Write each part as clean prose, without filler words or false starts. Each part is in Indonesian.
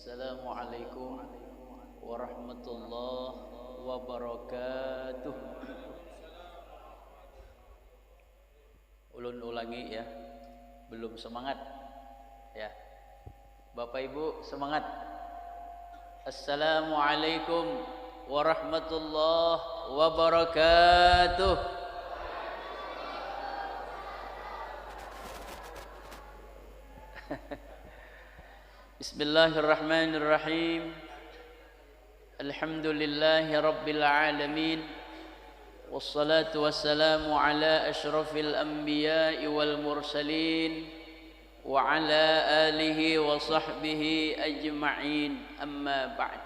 Assalamualaikum warahmatullahi wabarakatuh. Ulun ulangi ya, belum semangat ya. Bapak Ibu semangat. Assalamualaikum warahmatullahi wabarakatuh. Bismillahirrahmanirrahim. Alhamdulillahi rabbil alamin. Wassalatu wassalamu ala asyrafil anbiya'i wal mursalin wa ala alihi wa sahbihi ajma'in. Amma ba'd.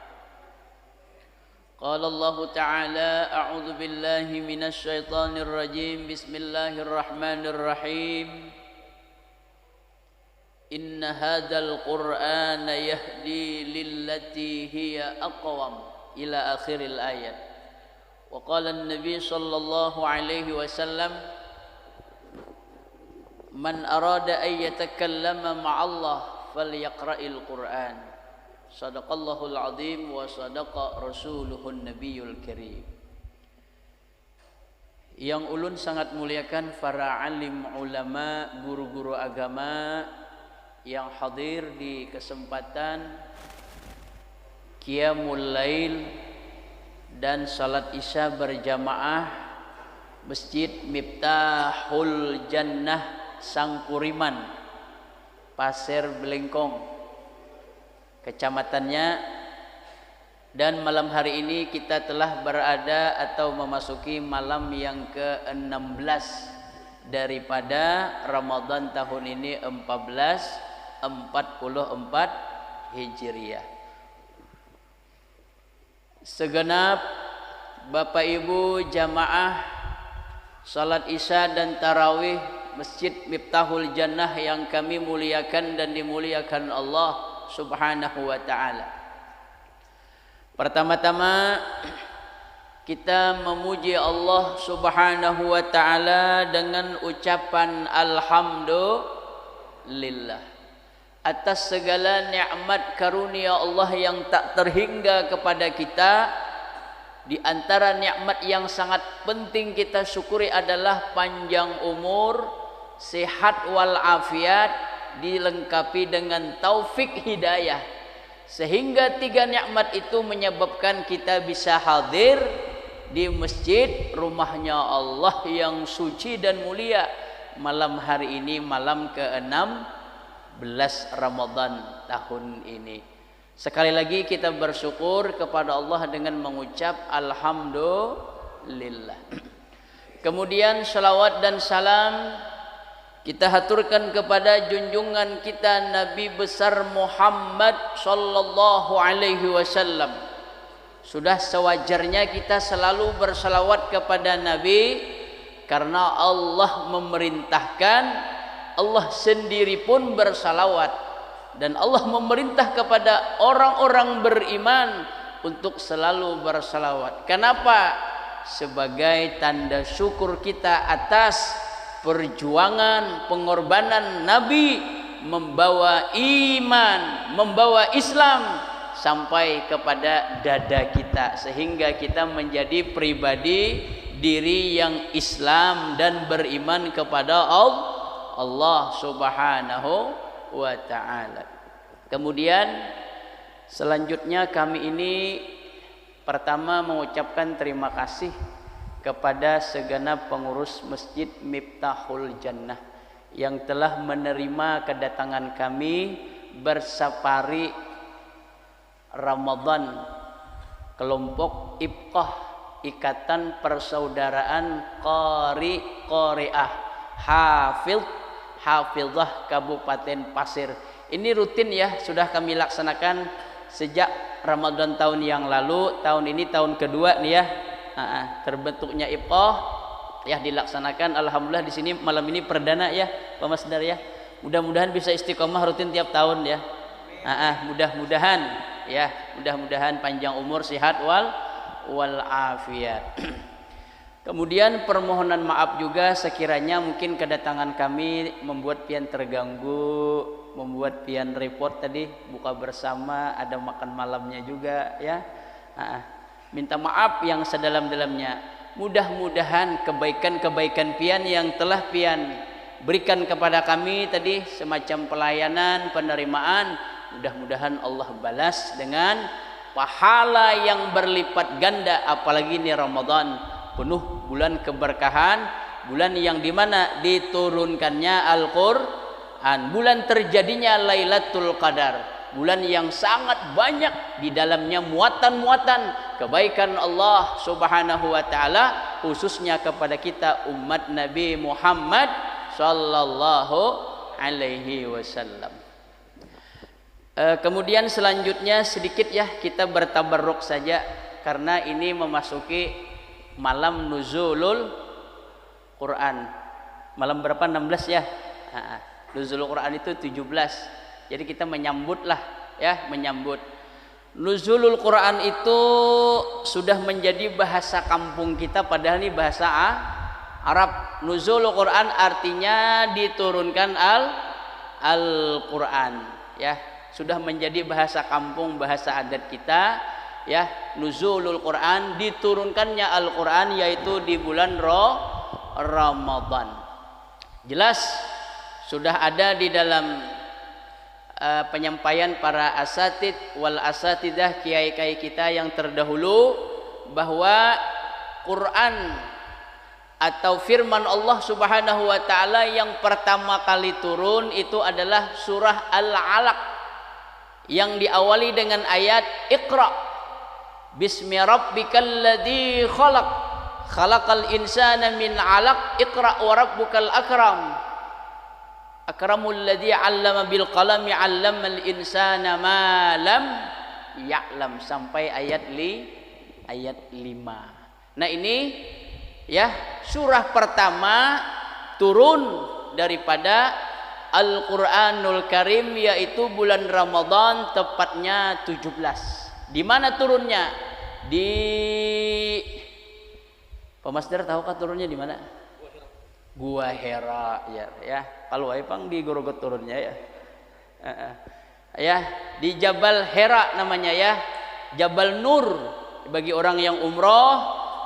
Qala Allah Ta'ala a'udzu billahi minasy syaithanir rajim. Bismillahirrahmanirrahim. Inna hadzal qur'ana yahdi lillati hiya aqwam ila akhiril ayat. Wa qala an-nabi sallallahu alaihi wasallam man arada an yatakallama ma'allah falyaqra'il qur'an. Shadaqallahul azim wa sadaqa rasuluhun nabiyul karim. Yang ulun sangat muliakan para alim ulama, guru-guru agama yang hadir di kesempatan Qiyamul Lail dan salat Isya berjamaah Masjid Miftahul Jannah Sangkuriman, Pasir Belengkong, kecamatannya. Dan malam hari ini kita telah berada atau memasuki malam yang ke-16 daripada Ramadan tahun ini 1444 Hijriah. Segenap Bapak Ibu jamaah salat Isya dan tarawih Masjid Miftahul Jannah yang kami muliakan dan dimuliakan Allah Subhanahu wa taala. Pertama-tama kita memuji Allah Subhanahu wa taala dengan ucapan alhamdulillah atas segala nikmat karunia Allah yang tak terhingga kepada kita. Di antara nikmat yang sangat penting kita syukuri adalah panjang umur, sehat walafiat, dilengkapi dengan taufik hidayah, sehingga tiga nikmat itu menyebabkan kita bisa hadir di masjid rumahnya Allah yang suci dan mulia malam hari ini, malam ke-16 Ramadan tahun ini. Sekali lagi kita bersyukur kepada Allah dengan mengucap alhamdulillah. Kemudian salawat dan salam kita haturkan kepada junjungan kita Nabi besar Muhammad sallallahu alaihi wasallam. Sudah sewajarnya kita selalu bersalawat kepada Nabi, karena Allah memerintahkan, Allah sendiri pun bersalawat, dan Allah memerintah kepada orang-orang beriman untuk selalu bersalawat. Kenapa? Sebagai tanda syukur kita atas perjuangan pengorbanan Nabi membawa iman, membawa Islam sampai kepada dada kita, sehingga kita menjadi pribadi diri yang Islam dan beriman kepada Allah Subhanahu wa ta'ala. Kemudian selanjutnya kami ini pertama mengucapkan terima kasih kepada segenap pengurus Masjid Miftahul Jannah yang telah menerima kedatangan kami bersafari Ramadan, kelompok Ibqah, Ikatan Persaudaraan Qari Qari'ah Hafizah Kabupaten Pasir. Ini rutin ya, sudah kami laksanakan sejak Ramadan tahun yang lalu. Tahun ini tahun kedua nih ya. Terbentuknya Ibqah ya, dilaksanakan. Alhamdulillah di sini malam ini perdana ya Pak Masdar ya. Mudah-mudahan bisa istiqomah rutin tiap tahun ya. Mudah-mudahan ya, mudah-mudahan panjang umur, sehat wal afiat. Kemudian permohonan maaf juga sekiranya mungkin kedatangan kami membuat pian terganggu membuat pian repot tadi, buka bersama, ada makan malamnya juga ya. Minta maaf yang sedalam-dalamnya. Mudah-mudahan kebaikan-kebaikan pian yang telah pian berikan kepada kami tadi semacam pelayanan, penerimaan, mudah-mudahan Allah balas dengan pahala yang berlipat ganda. Apalagi ini Ramadan, penuh bulan keberkahan, bulan yang dimana diturunkannya Al-Quran, bulan terjadinya Lailatul Qadar, bulan yang sangat banyak di dalamnya muatan-muatan kebaikan Allah Subhanahu wa taala, khususnya kepada kita umat Nabi Muhammad sallallahu alaihi wasallam. Kemudian selanjutnya sedikit ya kita bertabarruk saja, karena ini memasuki malam nuzulul Quran. Malam berapa? 16 ya. Nuzulul Quran itu 17. Jadi kita menyambut lah ya, menyambut. Nuzulul Quran itu sudah menjadi bahasa kampung kita, padahal ini bahasa Arab. Nuzulul Quran artinya diturunkan Al-Quran ya. Sudah menjadi bahasa kampung, bahasa adat kita ya. Nuzulul Quran, diturunkannya Al-Quran, yaitu di bulan Ramadan. Jelas sudah ada di dalam penyampaian para asatid wal asatidah, kiai-kiai kita yang terdahulu, bahwa Quran atau firman Allah Subhanahu wa taala yang pertama kali turun itu adalah surah Al-Alaq yang diawali dengan ayat Iqra bismi rabbikal ladzi khalaq khalaqal insana min 'alaq iqra wa rabbukal akram akramul ladzi 'allama bil qalami 'allamal insana ma lam ya'lam, sampai ayat 5. Nah ini ya surah pertama turun daripada Al-Quranul Karim, yaitu bulan Ramadan, tepatnya 17. Di mana turunnya? Di Pak Masdar tahukah turunnya di mana? Gua Hira ya. Kalau Aipang di Gorogot turunnya ya. Ya, di Jabal Hira namanya ya. Jabal Nur bagi orang yang umroh,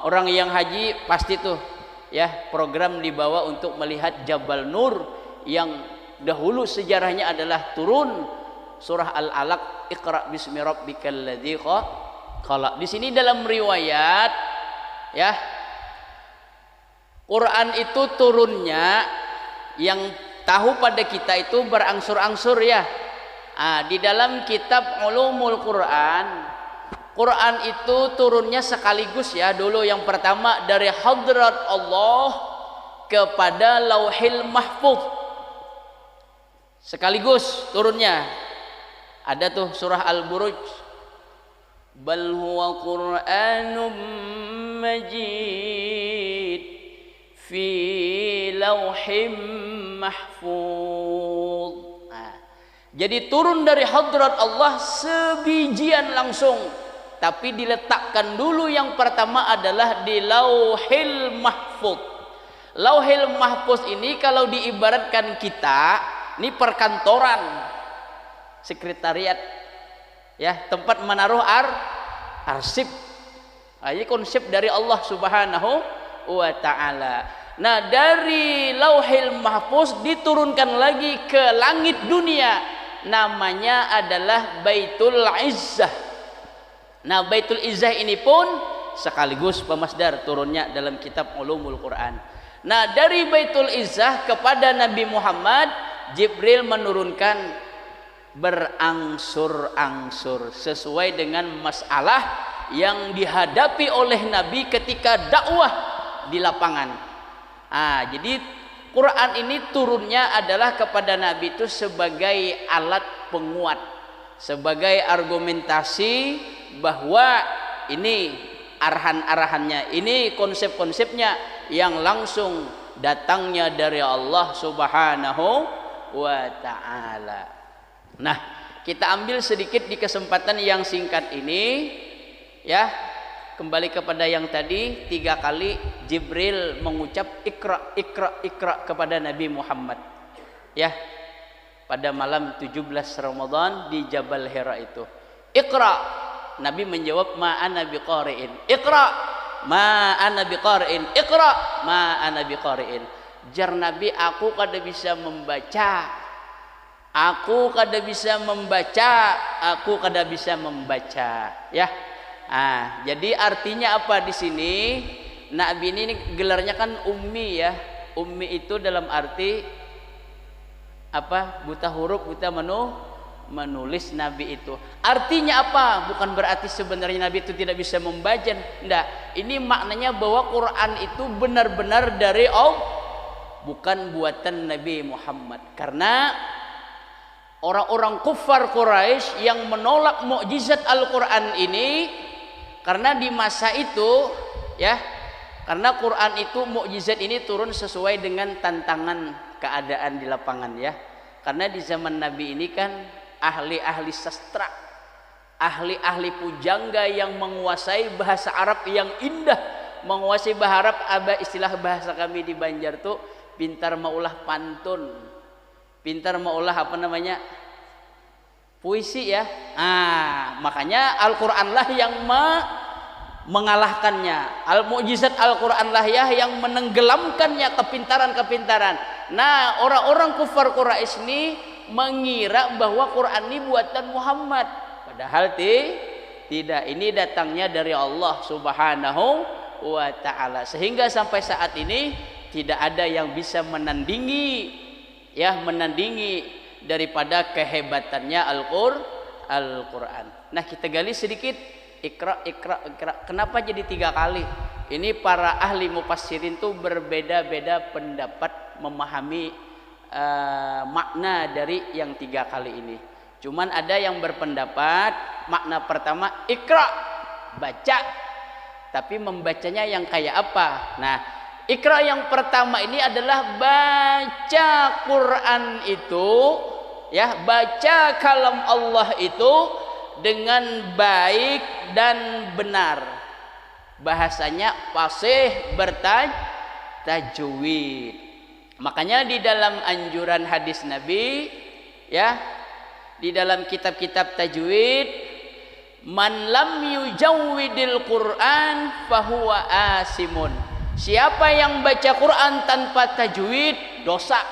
orang yang haji pasti tuh ya program dibawa untuk melihat Jabal Nur yang dahulu sejarahnya adalah turun surah Al-Alaq Iqra bismi rabbikal ladzi khalaq. Di sini dalam riwayat ya, Quran itu turunnya yang tahu pada kita itu berangsur-angsur ya. Di dalam kitab Ulumul Quran, Quran itu turunnya sekaligus ya. Dulu yang pertama dari hadrat Allah kepada Lauhil Mahfuz, sekaligus turunnya. Ada tuh surah Al-Buruj, bal huwa Qur'anum majid fi lauhim mahfuz. Jadi turun dari hadrat Allah sebijian langsung, tapi diletakkan dulu yang pertama adalah di Lauhil Mahfuz. Lauhil Mahfuz ini kalau diibaratkan kita, ini perkantoran, sekretariat ya, tempat menaruh arsip. Ini konsep dari Allah Subhanahu wa taala. Nah, dari Lauhil Mahfuz diturunkan lagi ke langit dunia, namanya adalah Baitul Izzah. Nah, Baitul Izzah ini pun sekaligus pemasdar turunnya dalam kitab Ulumul Quran. Nah, dari Baitul Izzah kepada Nabi Muhammad, Jibril menurunkan berangsur-angsur sesuai dengan masalah yang dihadapi oleh Nabi ketika dakwah di lapangan. Jadi Quran ini turunnya adalah kepada Nabi itu sebagai alat penguat, sebagai argumentasi bahwa ini arahan-arahannya, ini konsep-konsepnya yang langsung datangnya dari Allah Subhanahu wa ta'ala. Nah, kita ambil sedikit di kesempatan yang singkat ini ya, kembali kepada yang tadi, 3 kali Jibril mengucap Iqra, Iqra, Iqra kepada Nabi Muhammad ya. pada malam 17 Ramadan di Jabal Hira itu. Iqra, Nabi menjawab ma ana biqari'in. Iqra ma ana biqari'in. Iqra ma ana biqari'in. Jar Nabi, aku kada bisa membaca. Aku kada bisa membaca. Aku kada bisa membaca. Ya. Jadi artinya apa di sini? Nabi ini gelarnya kan ummi ya. Ummi itu dalam arti apa? Buta huruf, buta menulis Nabi itu. Artinya apa? Bukan berarti sebenarnya Nabi itu tidak bisa membaca. Enggak. Ini maknanya bahwa Quran itu benar-benar dari Allah, bukan buatan Nabi Muhammad. Karena orang-orang kufar Quraisy yang menolak mukjizat Al-Quran ini, karena di masa itu ya, karena Quran itu mukjizat ini turun sesuai dengan tantangan keadaan di lapangan ya. Karena di zaman Nabi ini kan ahli-ahli sastra, ahli-ahli pujangga yang menguasai bahasa Arab yang indah, menguasai bahasa Arab, istilah bahasa kami di Banjar tuh pintar maulah pantun, pintar maulah apa namanya, puisi ya. Makanya Al-Quran lah yang mengalahkannya. Al-mukjizat Al-Quran lah ya yang menenggelamkannya kepintaran-kepintaran. Nah, orang-orang kufar Quraisy ini mengira bahwa Quran ini buatan Muhammad, padahal tidak. Ini datangnya dari Allah Subhanahu wa ta'ala. Sehingga sampai saat ini tidak ada yang bisa menandingi daripada kehebatannya Al-Quran. Nah, kita gali sedikit. Ikra. Kenapa jadi 3 kali? Ini para ahli mufassirin tuh berbeda-beda pendapat memahami makna dari yang 3 kali ini. Cuman ada yang berpendapat makna pertama ikra, baca. Tapi membacanya yang kayak apa? Nah, ikra yang pertama ini adalah baca Quran itu ya, baca kalam Allah itu dengan baik dan benar. Bahasanya fasih, bertajwid. Makanya di dalam anjuran hadis Nabi ya, di dalam kitab-kitab tajwid, man lam yujawwidil Quran fahuwa asimun. Siapa yang baca Quran tanpa tajwid, dosa.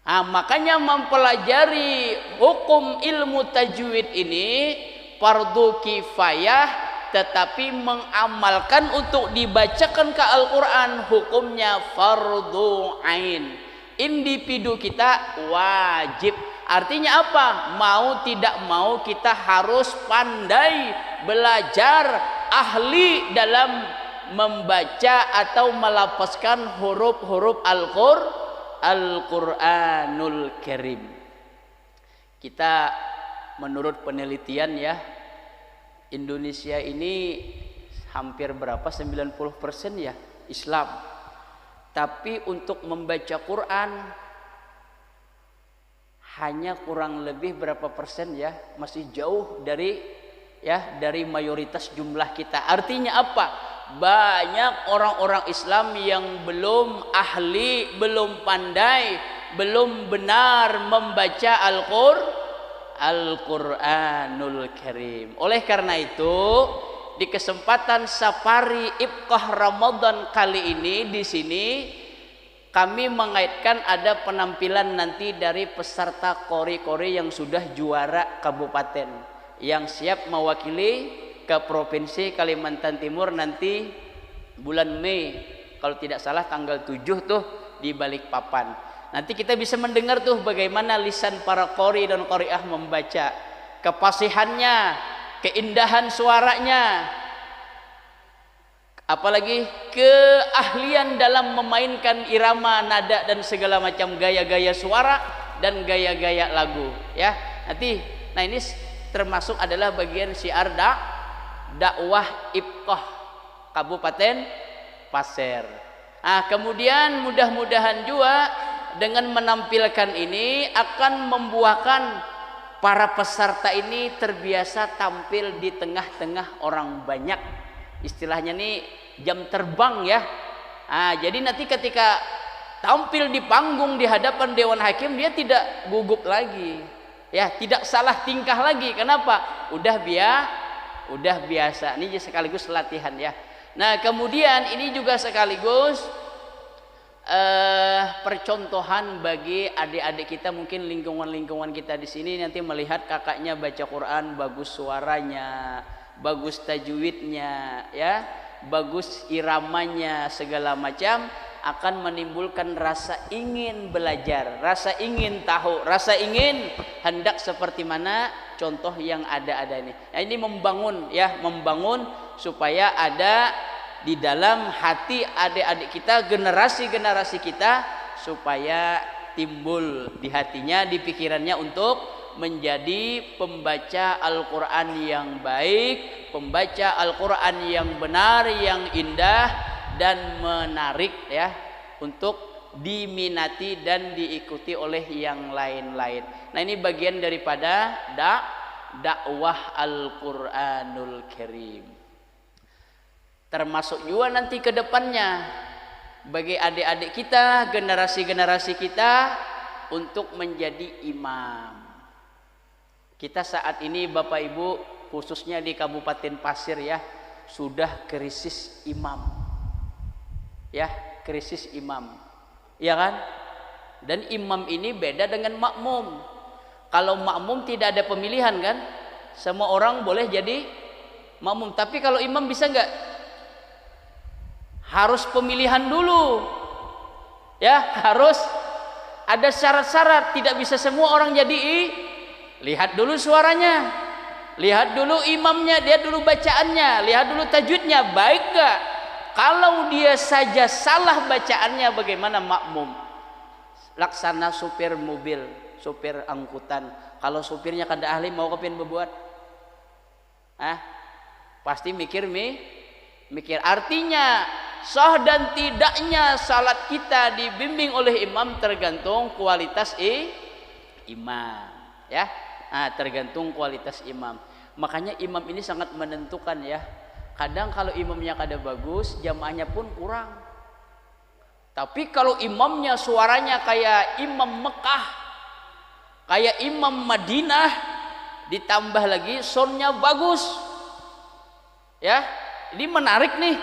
Makanya mempelajari hukum ilmu tajwid ini fardu kifayah, tetapi mengamalkan untuk dibacakan ke Al-Quran hukumnya fardu ain. Individu kita wajib. Artinya apa? Mau tidak mau kita harus pandai belajar, ahli dalam membaca atau melafazkan huruf-huruf Al-Quranul Karim. Kita menurut penelitian ya, Indonesia ini hampir berapa? 90% ya Islam. Tapi untuk membaca Quran hanya kurang lebih berapa persen ya? Masih jauh dari mayoritas jumlah kita. Artinya apa? Banyak orang-orang Islam yang belum ahli, belum pandai, belum benar membaca Al-Quranul Karim. Oleh karena itu, di kesempatan safari Ibqah Ramadan kali ini di sini kami mengaitkan ada penampilan nanti dari peserta kori-kori yang sudah juara kabupaten, yang siap mewakili ke Provinsi Kalimantan Timur nanti bulan Mei, kalau tidak salah tanggal 7 tuh di Balikpapan. Nanti kita bisa mendengar tuh bagaimana lisan para qori dan qoriah membaca, kefasihannya, keindahan suaranya, apalagi keahlian dalam memainkan irama, nada dan segala macam gaya-gaya suara dan gaya-gaya lagu ya. Nanti nah ini termasuk adalah bagian syiar dakwah Ibqah Kabupaten Pasir. Kemudian mudah-mudahan juga dengan menampilkan ini akan membuahkan para peserta ini terbiasa tampil di tengah-tengah orang banyak. Istilahnya nih jam terbang ya. Jadi nanti ketika tampil di panggung di hadapan dewan hakim dia tidak gugup lagi, ya, tidak salah tingkah lagi. Kenapa? Udah biasa. Ini sekaligus latihan ya. Nah, kemudian ini juga sekaligus percontohan bagi adik-adik kita, mungkin lingkungan kita di sini nanti melihat kakaknya baca Quran bagus suaranya, bagus tajwidnya, ya, bagus iramanya segala macam, akan menimbulkan rasa ingin belajar, rasa ingin tahu, rasa ingin hendak seperti mana contoh yang ada ini. Nah, ini membangun supaya ada di dalam hati adik-adik kita, generasi kita, supaya timbul di hatinya, di pikirannya untuk menjadi pembaca Al-Quran yang baik, pembaca Al-Quran yang benar, yang indah dan menarik, ya, untuk diminati dan diikuti oleh yang lain-lain. Nah, ini bagian daripada dakwah Al-Quranul Karim. Termasuk juga nanti ke depannya bagi adik-adik kita, generasi kita, untuk menjadi imam. Kita saat ini Bapak Ibu, khususnya di Kabupaten Pasir, ya, sudah krisis imam, ya, krisis imam, ya kan? Dan imam ini beda dengan makmum. Kalau makmum tidak ada pemilihan kan, semua orang boleh jadi makmum. Tapi kalau imam bisa nggak? Harus pemilihan dulu, ya, harus ada syarat-syarat. Tidak bisa semua orang jadi. Lihat dulu suaranya, lihat dulu imamnya, lihat dulu bacaannya, lihat dulu tajwidnya, baik gak? Kalau dia saja salah bacaannya, bagaimana makmum? Laksana supir mobil, supir angkutan. Kalau supirnya kada ahli, mau kepin berbuat, pasti mikir. Artinya sah dan tidaknya salat kita dibimbing oleh imam tergantung kualitas imam, ya. Tergantung kualitas imam. Makanya imam ini sangat menentukan, ya. Kadang kalau imamnya kada bagus, jamaahnya pun kurang. Tapi kalau imamnya suaranya kayak imam Mekah, kayak imam Madinah, ditambah lagi soundnya bagus, ya, ini menarik nih.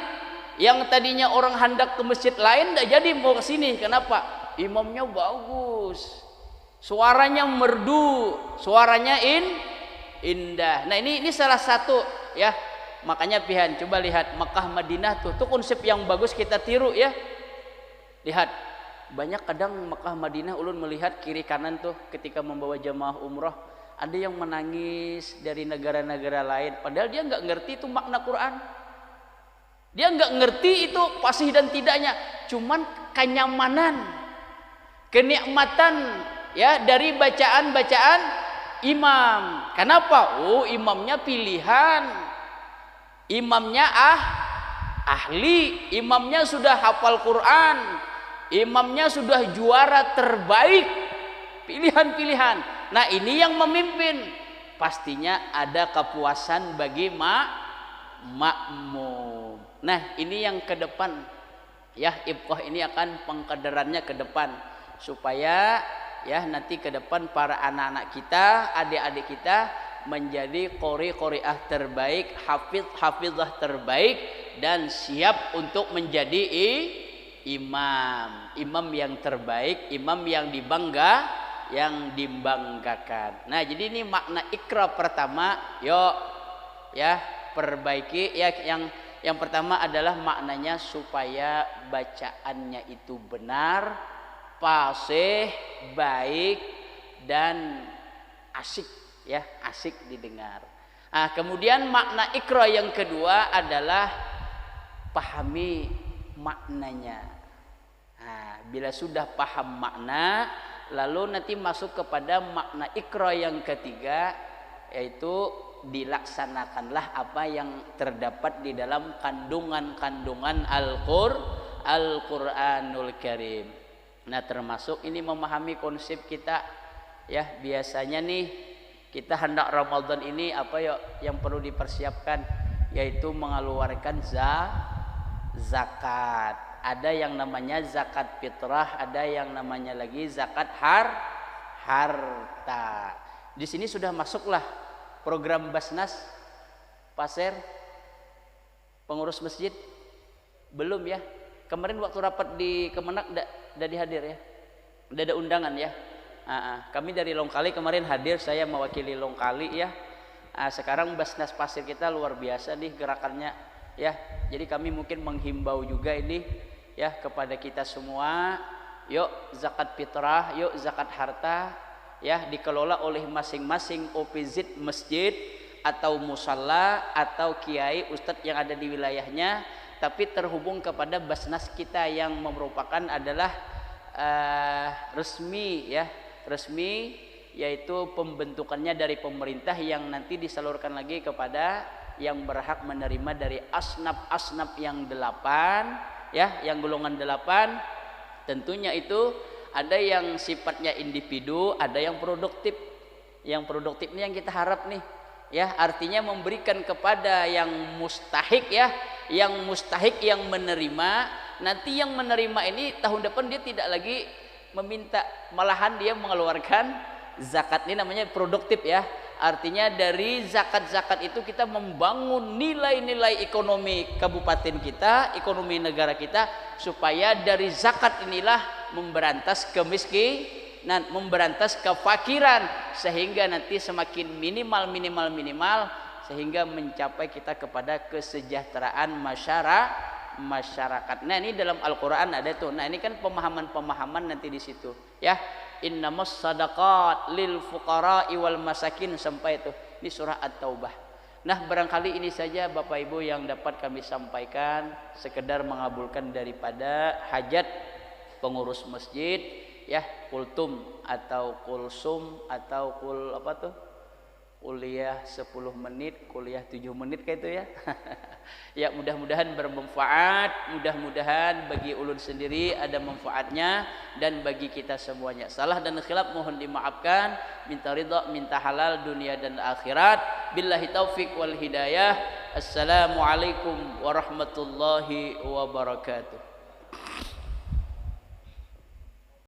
Yang tadinya orang hendak ke masjid lain, tidak jadi mau ke sini. Kenapa? Imamnya bagus, suaranya merdu, suaranya indah. Nah, ini salah satu, ya. Makanya pihan, coba lihat Mekah Madinah tuh konsep yang bagus kita tiru, ya. Lihat, banyak kadang Mekah Madinah ulun melihat kiri kanan tuh ketika membawa jamaah umroh, ada yang menangis dari negara-negara lain, padahal dia nggak ngerti itu makna Quran. Dia nggak ngerti itu fasih dan tidaknya, cuman kenyamanan, kenikmatan, ya, dari bacaan-bacaan imam. Kenapa? Oh, imamnya pilihan, imamnya ahli, imamnya sudah hafal Quran, imamnya sudah juara terbaik, pilihan-pilihan. Nah, ini yang memimpin, pastinya ada kepuasan bagi makmum. Nah, ini yang ke depan, ya, ibqah ini akan pengkaderannya ke depan, supaya, ya, nanti ke depan para anak-anak kita, adik-adik kita menjadi qori-qoriah terbaik, hafizah terbaik, dan siap untuk menjadi imam yang terbaik, imam yang dibanggakan. Nah, jadi ini makna ikra pertama. Yuk, ya, perbaiki, ya. Yang pertama adalah maknanya supaya bacaannya itu benar, fasih, baik, dan asik, ya, asik didengar. Nah, kemudian makna ikra yang kedua adalah pahami maknanya. Nah, bila sudah paham makna, lalu nanti masuk kepada makna ikra yang ketiga, yaitu dilaksanakanlah apa yang terdapat di dalam kandungan-kandungan Al-Quranul Karim. Nah, termasuk ini memahami konsep kita, ya. Biasanya nih kita hendak Ramadan ini apa ya yang perlu dipersiapkan, yaitu mengeluarkan zakat, Ada yang namanya zakat fitrah, ada yang namanya lagi zakat harta. Di sini sudah masuklah program Basnas, Pasir, pengurus masjid belum ya? Kemarin waktu rapat di Kemenak udah dihadir ya? Udah ada undangan ya? Kami dari Longkali kemarin hadir, saya mewakili Longkali ya. Sekarang Basnas Pasir kita luar biasa nih gerakannya ya. Jadi kami mungkin menghimbau juga ini ya kepada kita semua, yuk zakat fitrah, yuk zakat harta ya dikelola oleh masing-masing OPZ masjid atau musalla atau kiai ustadz yang ada di wilayahnya, tapi terhubung kepada Basnas kita yang merupakan adalah resmi ya, resmi, yaitu pembentukannya dari pemerintah yang nanti disalurkan lagi kepada yang berhak menerima dari asnaf-asnaf yang 8 ya, yang golongan 8. Tentunya itu ada yang sifatnya individu, ada yang produktif. Yang produktif ini yang kita harap nih ya, artinya memberikan kepada yang mustahik ya, yang mustahik yang menerima. Nanti yang menerima ini tahun depan dia tidak lagi meminta, malahan dia mengeluarkan zakat. Ini namanya produktif ya. Artinya dari zakat-zakat itu kita membangun nilai-nilai ekonomi kabupaten kita, ekonomi negara kita, supaya dari zakat inilah memberantas kemiskinan, memberantas kefakiran, sehingga nanti semakin minimal sehingga mencapai kita kepada kesejahteraan masyarakat. Nah, ini dalam Al-Qur'an ada tuh. Nah, ini kan pemahaman-pemahaman nanti di situ ya. Innamas sadaqat lil fuqara'i wal masakin, sampai itu. Ini surah At-Taubah. Nah, barangkali ini saja Bapak Ibu yang dapat kami sampaikan, sekedar mengabulkan daripada hajat pengurus masjid ya, kultum atau kulsum atau apa tuh? Kuliah 10 menit, kuliah 7 menit kayak itu ya. Ya, mudah-mudahan bermanfaat, mudah-mudahan bagi ulun sendiri ada manfaatnya dan bagi kita semuanya. Salah dan khilaf mohon dimaafkan, minta ridha, minta halal dunia dan akhirat. Billahi taufik wal hidayah. Assalamualaikum warahmatullahi wabarakatuh.